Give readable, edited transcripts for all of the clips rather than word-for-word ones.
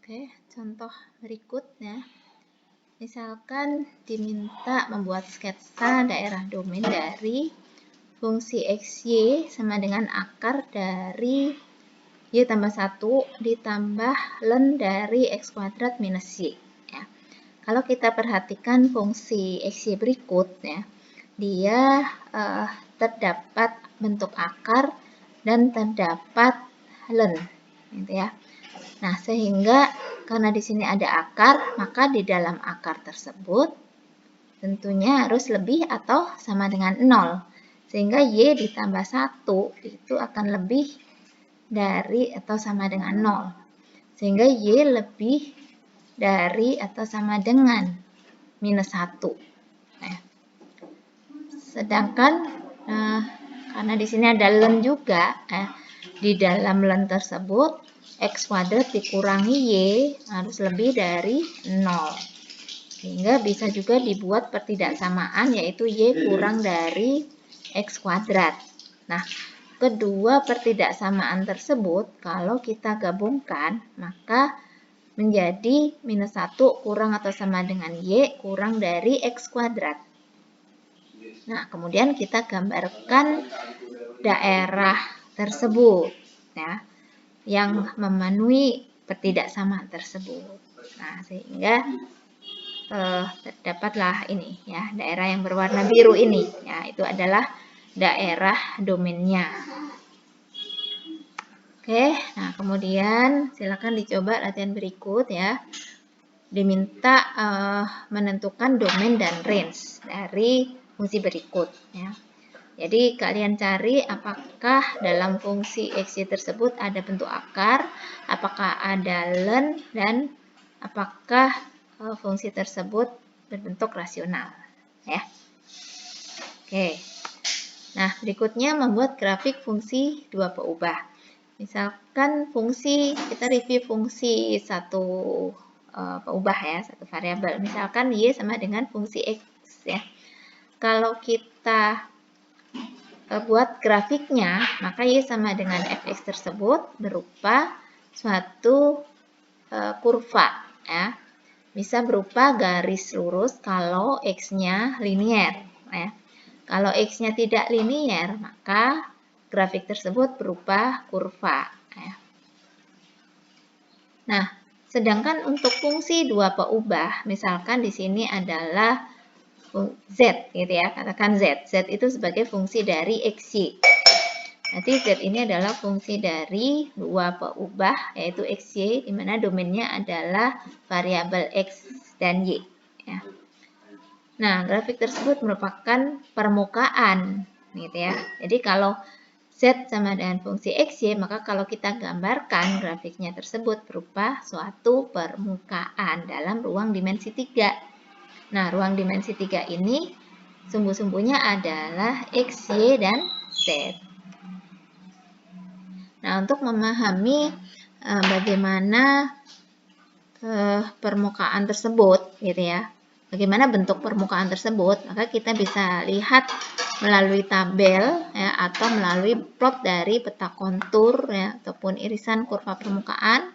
Oke, contoh berikutnya. Misalkan diminta membuat sketsa daerah domain dari fungsi XY sama dengan akar dari Y tambah 1 ditambah ln dari X kuadrat minus Y. Ya. Kalau kita perhatikan fungsi XY berikut, ya, dia terdapat bentuk akar dan terdapat ln. Gitu ya. Nah, sehingga karena di sini ada akar, maka di dalam akar tersebut tentunya harus lebih atau sama dengan 0. Sehingga Y ditambah 1 itu akan lebih dari atau sama dengan 0. Sehingga Y lebih dari atau sama dengan minus 1. Nah, sedangkan karena di sini ada ln juga, di dalam ln tersebut X kuadrat dikurangi Y harus lebih dari 0. Sehingga bisa juga dibuat pertidaksamaan, yaitu Y kurang dari X kuadrat. Nah, kedua pertidaksamaan tersebut kalau kita gabungkan, maka menjadi minus 1 kurang atau sama dengan Y kurang dari X kuadrat. Nah, kemudian kita gambarkan daerah tersebut, ya, yang memenuhi pertidaksamaan tersebut. Nah, sehingga terdapatlah ini, ya, daerah yang berwarna biru ini, ya, itu adalah daerah domainnya. Oke, nah kemudian silakan dicoba latihan berikut, ya. Diminta menentukan domain dan range dari fungsi berikut, ya. Jadi kalian cari apakah dalam fungsi XY tersebut ada bentuk akar, apakah ada ln, dan apakah fungsi tersebut berbentuk rasional, ya. Oke. Nah, berikutnya membuat grafik fungsi dua peubah. Misalkan fungsi, kita review fungsi satu peubah, ya, satu variabel. Misalkan Y sama dengan fungsi X, ya. Kalau kita buat grafiknya, maka Y sama dengan fx tersebut berupa suatu kurva, ya. Bisa berupa garis lurus kalau X-nya linier, ya. Kalau X-nya tidak linier, maka grafik tersebut berupa kurva, ya. Nah, sedangkan untuk fungsi dua peubah, misalkan di sini adalah Z, gitu ya, katakan Z. Z itu sebagai fungsi dari XY. Nanti Z ini adalah fungsi dari dua peubah, yaitu XY, di mana domainnya adalah variabel X dan Y. Ya. Nah, grafik tersebut merupakan permukaan, gitu ya. Jadi kalau Z sama dengan fungsi XY, maka kalau kita gambarkan grafiknya tersebut berupa suatu permukaan dalam ruang dimensi 3. Nah, ruang dimensi 3 ini sumbu-sumbunya adalah X, Y, dan Z. Nah, untuk memahami bagaimana permukaan tersebut, gitu ya, bagaimana bentuk permukaan tersebut, maka kita bisa lihat melalui tabel, ya, atau melalui plot dari peta kontur, ya, ataupun irisan kurva permukaan.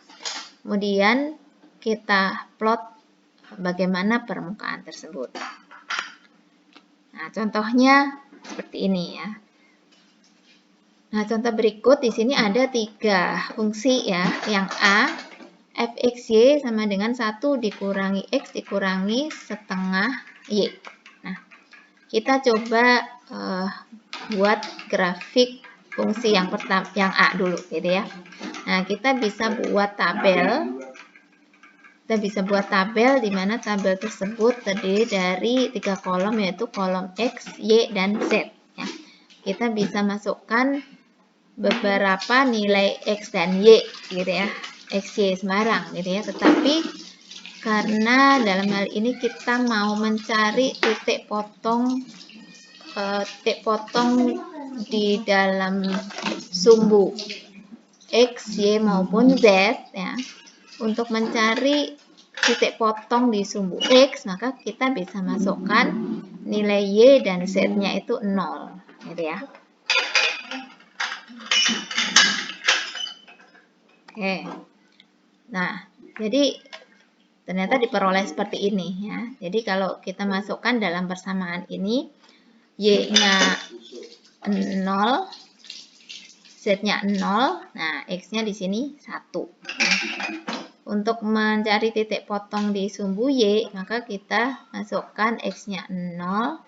Kemudian kita plot bagaimana permukaan tersebut. Nah, contohnya seperti ini, ya. Nah, contoh berikut di sini ada 3 fungsi, ya. Yang A, fxy sama dengan 1 dikurangi x dikurangi setengah y. Nah, kita coba buat grafik fungsi yang pertama, yang A dulu, gitu ya. Nah, kita bisa buat tabel. Di mana tabel tersebut terdiri dari 3 kolom, yaitu kolom X, Y, dan Z. Ya. Kita bisa masukkan beberapa nilai X dan Y, gitu ya. X, Y sembarang, gitu ya. Tetapi karena dalam hal ini kita mau mencari titik potong di dalam sumbu X, Y maupun Z, ya. Untuk mencari titik potong di sumbu X, maka kita bisa masukkan nilai Y dan Z-nya itu 0, gitu ya. Oke. Nah, Jadi ternyata diperoleh seperti ini ya. Jadi kalau kita masukkan dalam persamaan ini, Y-nya 0, Z-nya 0, nah X-nya di sini 1. Untuk mencari titik potong di sumbu Y, maka kita masukkan X-nya 0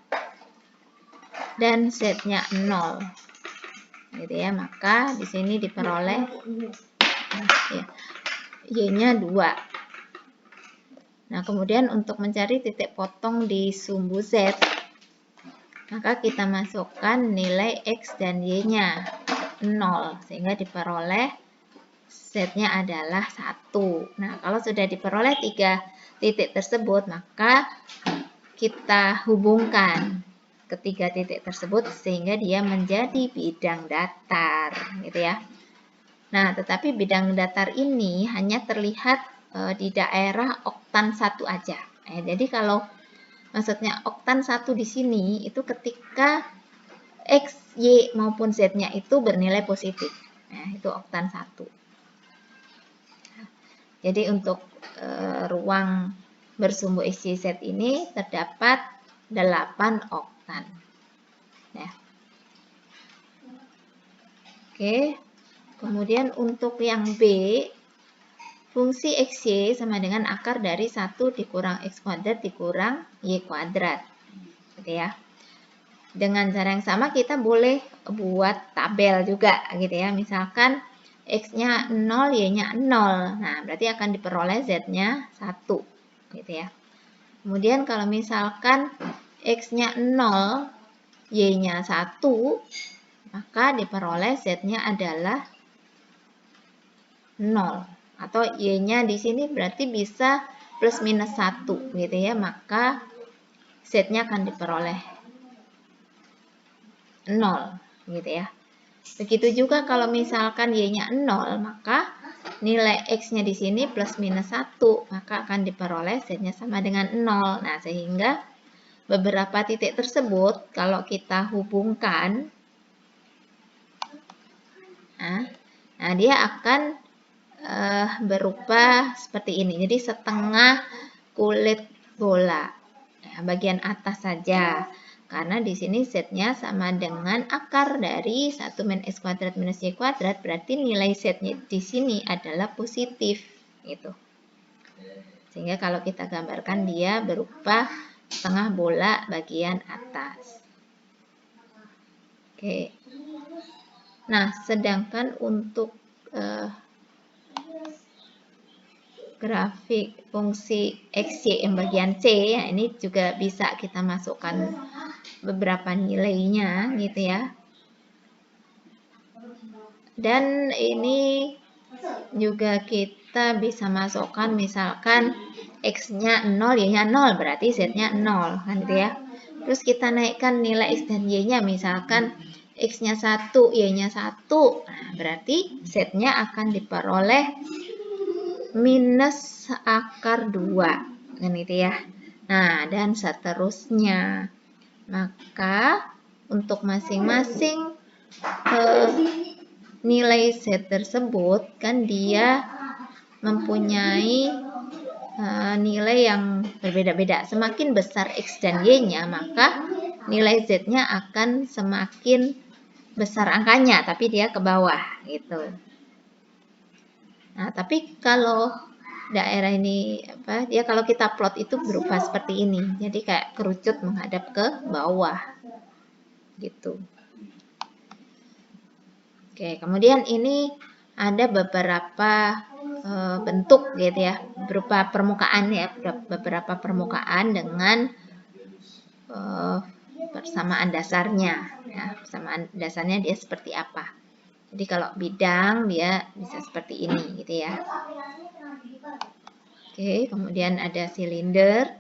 dan Z-nya 0. Gitu ya, maka di sini diperoleh ya, Y-nya 2. Nah, kemudian untuk mencari titik potong di sumbu Z, maka kita masukkan nilai X dan Y-nya 0, sehingga diperoleh Z-nya adalah 1. Nah, kalau sudah diperoleh 3 titik tersebut, maka kita hubungkan ketiga titik tersebut sehingga dia menjadi bidang datar, gitu ya. Nah, tetapi bidang datar ini hanya terlihat di daerah oktan 1 aja. Jadi kalau maksudnya oktan 1 di sini itu ketika X, Y maupun Z-nya itu bernilai positif. Nah, itu oktan 1. Jadi untuk ruang bersumbu X, Y, Z ini terdapat 8 oktan. Ya. Oke. Kemudian untuk yang B, fungsi XY sama dengan akar dari 1 dikurang X kuadrat dikurang Y kuadrat. Gitu ya. Dengan cara yang sama kita boleh buat tabel juga gitu ya. Misalkan X-nya 0, Y-nya 0. Nah, berarti akan diperoleh Z-nya 1. Gitu ya. Kemudian kalau misalkan X-nya 0, Y-nya 1, maka diperoleh Z-nya adalah 0. Atau Y-nya di sini berarti bisa plus minus 1 gitu ya, maka Z-nya akan diperoleh 0 gitu ya. Begitu juga kalau misalkan Y-nya 0, maka nilai X-nya di sini plus minus 1, maka akan diperoleh Z-nya sama dengan 0. Nah, sehingga beberapa titik tersebut kalau kita hubungkan, nah dia akan berupa seperti ini. Jadi setengah kulit bola. Ya, bagian atas saja. Karena di sini Z-nya sama dengan akar dari 1 min X kuadrat minus Y kuadrat. Berarti nilai Z-nya di sini adalah positif. Gitu. Sehingga kalau kita gambarkan dia berupa setengah bola bagian atas. Oke. Nah, sedangkan untuk grafik fungsi X, Y yang bagian C, ya, ini juga bisa kita masukkan beberapa nilainya gitu ya. Dan ini juga kita bisa masukkan misalkan X-nya 0, Y-nya 0, berarti Z-nya 0 kan gitu ya. Terus kita naikkan nilai X dan Y-nya, misalkan X-nya 1, Y-nya 1, nah, berarti Z-nya akan diperoleh minus akar 2 kan gitu ya. Nah, dan seterusnya. Maka untuk masing-masing nilai Z tersebut kan dia mempunyai nilai yang berbeda-beda. Semakin besar X dan Y-nya, maka nilai Z-nya akan semakin besar angkanya, tapi dia ke bawah gitu. Nah, tapi kalau daerah ini dia kalau kita plot itu berupa seperti ini. Jadi kayak kerucut menghadap ke bawah. Gitu. Oke, kemudian ini ada beberapa bentuk gitu ya, berupa permukaan ya, beberapa permukaan dengan persamaan dasarnya ya. Persamaan dasarnya dia seperti apa. Jadi kalau bidang dia bisa seperti ini gitu ya. Oke, kemudian ada silinder,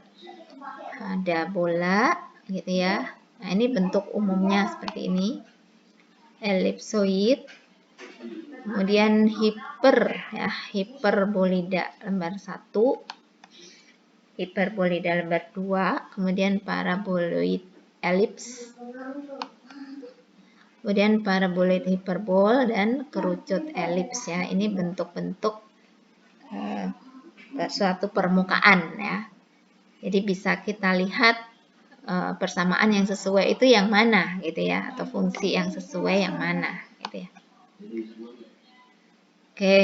ada bola gitu ya. Nah, ini bentuk umumnya seperti ini. Elipsoid. Kemudian hiperbolida lembar 1. Hiperbolida lembar 2, kemudian paraboloid elips. Kemudian paraboloid hiperbol dan kerucut elips ya. Ini bentuk-bentuk suatu permukaan ya. Jadi bisa kita lihat persamaan yang sesuai itu yang mana gitu ya, atau fungsi yang sesuai yang mana gitu ya. Oke.